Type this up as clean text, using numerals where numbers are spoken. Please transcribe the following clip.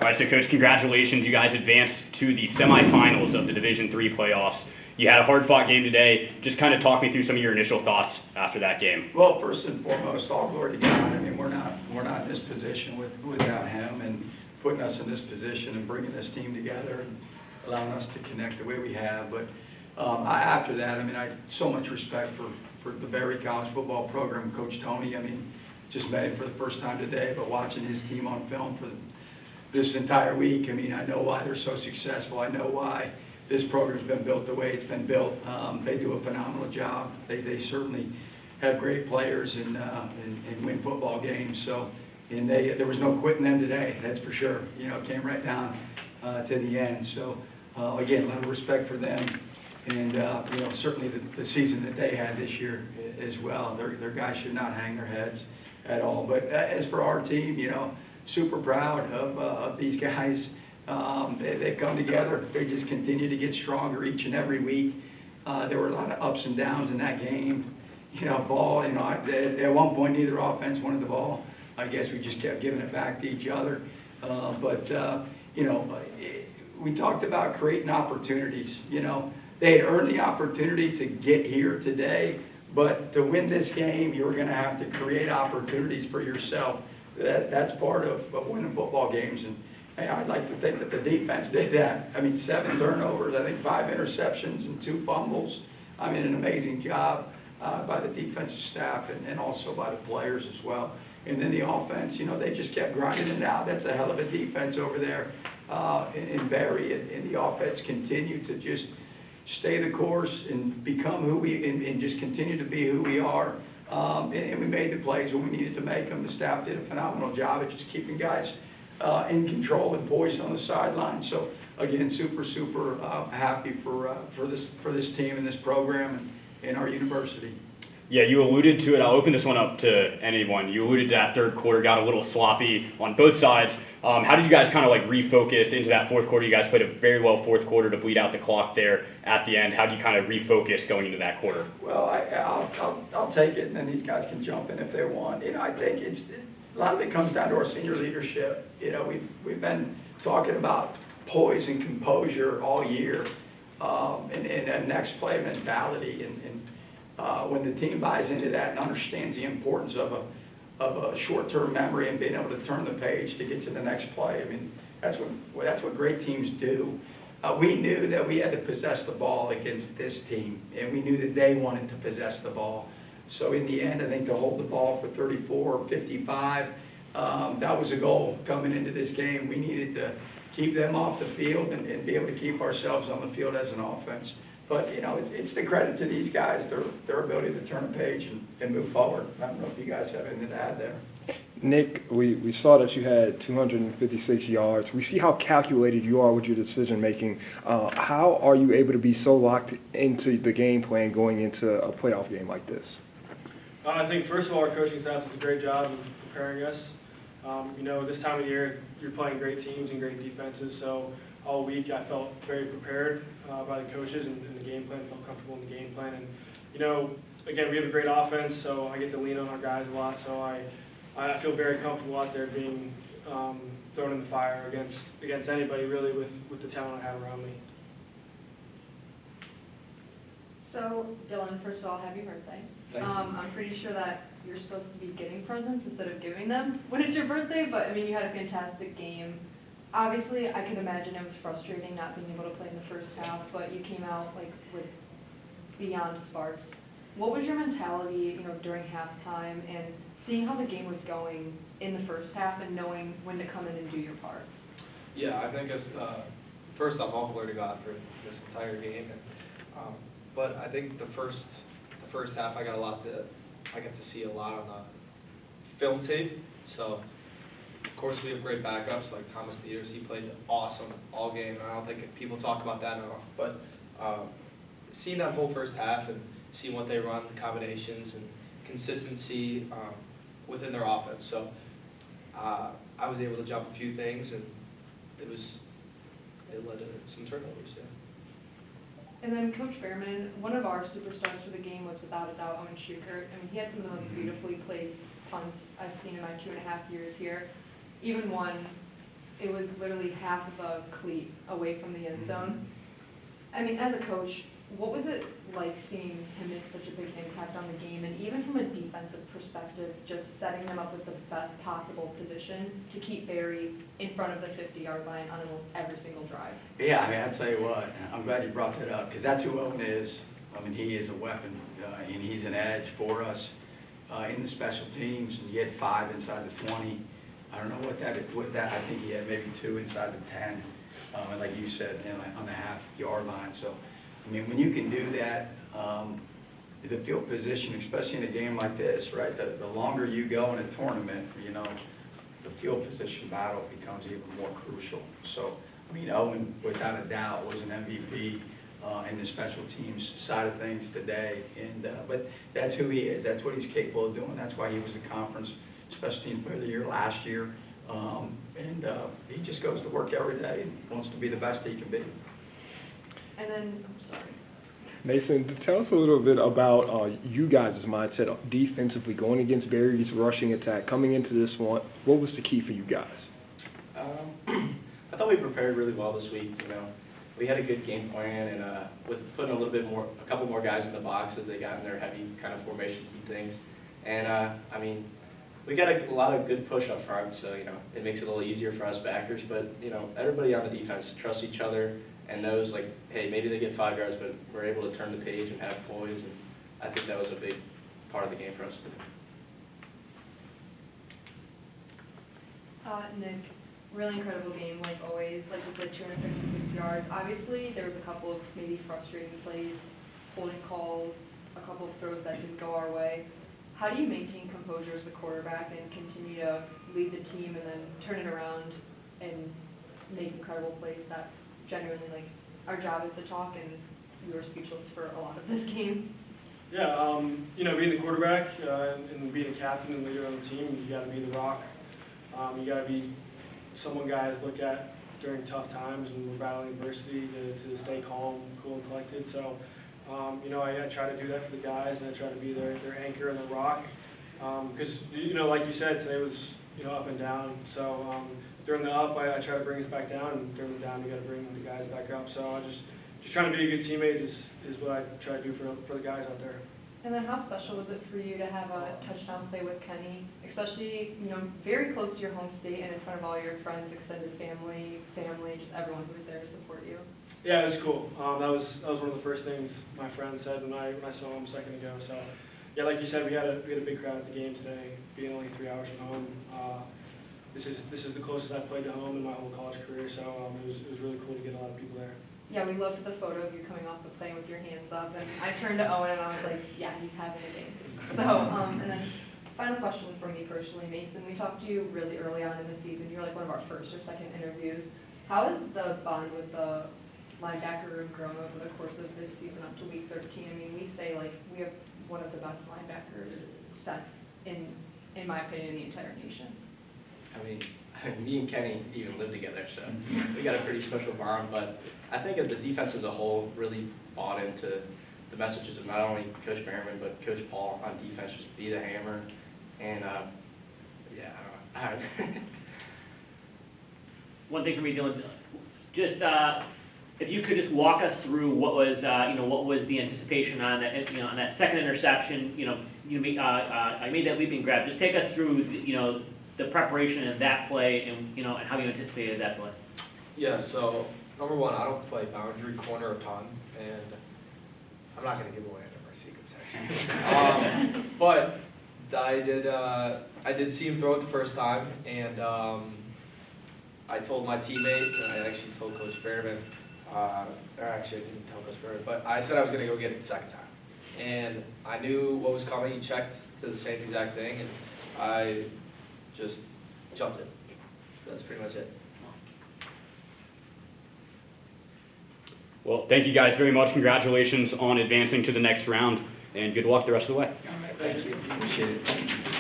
All right, so Coach, congratulations. You guys advanced to the semifinals of the Division III playoffs. You had a hard-fought game today. Just kind of talk me through some of your initial thoughts after that game. Well, first and foremost, all glory to God. I mean, we're not in this position without him, and putting us in this position and bringing this team together and allowing us to connect the way we have. But after that, I mean, I had so much respect for the Berry College football program, Coach Tony. I mean, just met him for the first time today, but watching his team on film for this entire week, I mean, I know why they're so successful. I know why this program's been built the way it's been built. They do a phenomenal job. They certainly have great players and win football games. So, and there was no quitting them today, that's for sure. You know, it came right down to the end. So, again, a lot of respect for them. And, you know, certainly the season that they had this year as well. Their guys should not hang their heads at all. But as for our team, you know, super proud of these guys. They've come together. They just continue to get stronger each and every week. There were a lot of ups and downs in that game. You know, ball, you know, at one point neither offense wanted the ball. I guess we just kept giving it back to each other. You know, we talked about creating opportunities. You know, they had earned the opportunity to get here today, but to win this game, you were going to have to create opportunities for yourself. That's part of winning football games. And hey, I'd like to think that the defense did that. I mean, 7 turnovers, I think 5 interceptions and 2 fumbles. I mean, an amazing job by the defensive staff and also by the players as well. And then the offense, you know, they just kept grinding it out. That's a hell of a defense over there in Berry. And the offense continued to just stay the course and become who and just continue to be who we are. And we made the plays when we needed to make them. The staff did a phenomenal job at just keeping guys in control and poised on the sideline. So again, super happy for this team and this program and our university. Yeah, you alluded to it. I'll open this one up to anyone. You alluded to that third quarter got a little sloppy on both sides. How did you guys kind of like refocus into that fourth quarter? You guys played a very well fourth quarter to bleed out the clock there at the end. How do you kind of refocus going into that quarter? Well, I'll take it, and then these guys can jump in if they want. You know, I think a lot of it comes down to our senior leadership. You know, we've been talking about poise and composure all year, and a next play mentality, and when the team buys into that and understands the importance of a short-term memory and being able to turn the page to get to the next play. I mean, that's what great teams do. We knew that we had to possess the ball against this team, and we knew that they wanted to possess the ball. So in the end, I think to hold the ball for 34 or 55, that was a goal coming into this game. We needed to keep them off the field and be able to keep ourselves on the field as an offense. But, you know, it's the credit to these guys, their ability to turn a page and move forward. I don't know if you guys have anything to add there. Nick, we saw that you had 256 yards. We see how calculated you are with your decision-making. How are you able to be so locked into the game plan going into a playoff game like this? I think, first of all, our coaching staff does a great job of preparing us. You know, this time of year, you're playing great teams and great defenses, so all week I felt very prepared by the coaches and the game plan, felt comfortable in the game plan. And, you know, again, we have a great offense, so I get to lean on our guys a lot, so I feel very comfortable out there being thrown in the fire against anybody, really, with the talent I have around me. So, Dylan, first of all, happy birthday. Thank you. I'm pretty sure that you're supposed to be getting presents instead of giving them when it's your birthday, but I mean, you had a fantastic game. Obviously, I can imagine it was frustrating not being able to play in the first half, but you came out like with beyond sparks. What was your mentality, you know, during halftime and seeing how the game was going in the first half and knowing when to come in and do your part? Yeah, I think it's first off, all glory to God for this entire game, but I think the first half I got to see a lot on the film tape. So of course we have great backups like Thomas Theaters. He played awesome all game, and I don't think people talk about that enough. But seeing that whole first half and seeing what they run, the combinations and consistency within their offense. So I was able to jump a few things, and it led to some turnovers. Yeah. And then Coach Behrman, one of our superstars for the game was without a doubt Owen Schukert. I mean, he had some of the most beautifully placed punts I've seen in my 2.5 years here. Even one it was literally half of a cleat away from the end zone. I mean, as a coach, what was it like seeing him make such a big impact on the game, and even from a defensive perspective, just setting them up with the best possible position to keep Barry in front of the 50-yard line on almost every single drive? Yeah, I mean, I'll tell you what, I'm glad you brought that up, because that's who Owen is. I mean, he is a weapon, and he's an edge for us in the special teams, and he had 5 inside the 20. I don't know what that, I think he had maybe 2 inside the 10, and like you said, you know, like on the half-yard line. So, I mean, when you can do that, the field position, especially in a game like this, right, the longer you go in a tournament, you know, the field position battle becomes even more crucial. So, I mean, Owen, without a doubt, was an MVP in the special teams side of things today. And but that's who he is. That's what he's capable of doing. That's why he was the conference special teams player of the year last year. And he just goes to work every day and wants to be the best he can be. And then, I'm sorry. Mason, tell us a little bit about you guys' mindset defensively going against Barry's rushing attack. Coming into this one, what was the key for you guys? I thought we prepared really well this week. You know, we had a good game plan, and with putting a couple more guys in the box as they got in their heavy kind of formations and things. And I mean, we got a lot of good push up front, so you know it makes it a little easier for us backers. But you know, everybody on the defense trusts each other and knows, like, hey, maybe they get 5 yards, but we're able to turn the page and have poise. And I think that was a big part of the game for us today. Nick, really incredible game, like always. Like you said, 256 yards. Obviously, there was a couple of maybe frustrating plays, holding calls, a couple of throws that didn't go our way. How do you maintain composure as the quarterback and continue to lead the team and then turn it around and make incredible plays that genuinely, like, our job is to talk, and we were speechless for a lot of this game? Yeah, you know, being the quarterback and being a captain and leader on the team, you got to be the rock. You got to be someone guys look at during tough times when we're battling adversity to stay calm, cool, and collected. So, you know, I try to do that for the guys, and I try to be their anchor and their rock. Because, you know, like you said, today was, you know, up and down. So during the up, I try to bring us back down, and during the down, you got to bring the guys back up. So I just trying to be a good teammate is what I try to do for the guys out there. And then how special was it for you to have a touchdown play with Kenny, especially, you know, very close to your home state and in front of all your friends, extended family, just everyone who was there to support you? Yeah, it was cool. That was one of the first things my friend said when I saw him a second ago. So, yeah, like you said, we had a big crowd at the game today, being only 3 hours from home. This is the closest I've played to home in my whole college career, so it was really cool to get a lot of people there. Yeah, we loved the photo of you coming off the plane with your hands up, and I turned to Owen and I was like, yeah, he's having a game. So, and then final question from me personally, Mason. We talked to you really early on in the season. You were like one of our first or second interviews. How has the bond with the linebacker room grown over the course of this season up to week 13? I mean, we say, like, we have one of the best linebacker sets in my opinion, in the entire nation. I mean, me and Kenny even live together, so we got a pretty special bond. But I think the defense as a whole really bought into the messages of not only Coach Behrman, but Coach Paul on defense, just be the hammer. And, yeah, I don't know. One thing for me, Dylan, just if you could just walk us through what was, what was the anticipation on that, on that second interception. I made that leaping grab. Just take us through, the preparation of that play and and how you anticipated that play. Yeah, so number one, I don't play boundary corner a ton, and I'm not going to give away any of our secrets, actually. But I did see him throw it the first time, and I told my teammate, and I actually told Coach Behrman, or actually I didn't tell Coach Behrman, but I said I was going to go get it the second time. And I knew what was coming. He checked to the same exact thing, and I just jumped it. That's pretty much it. Well, thank you guys very much. Congratulations on advancing to the next round, and good luck the rest of the way. All right, thank you. Appreciate it.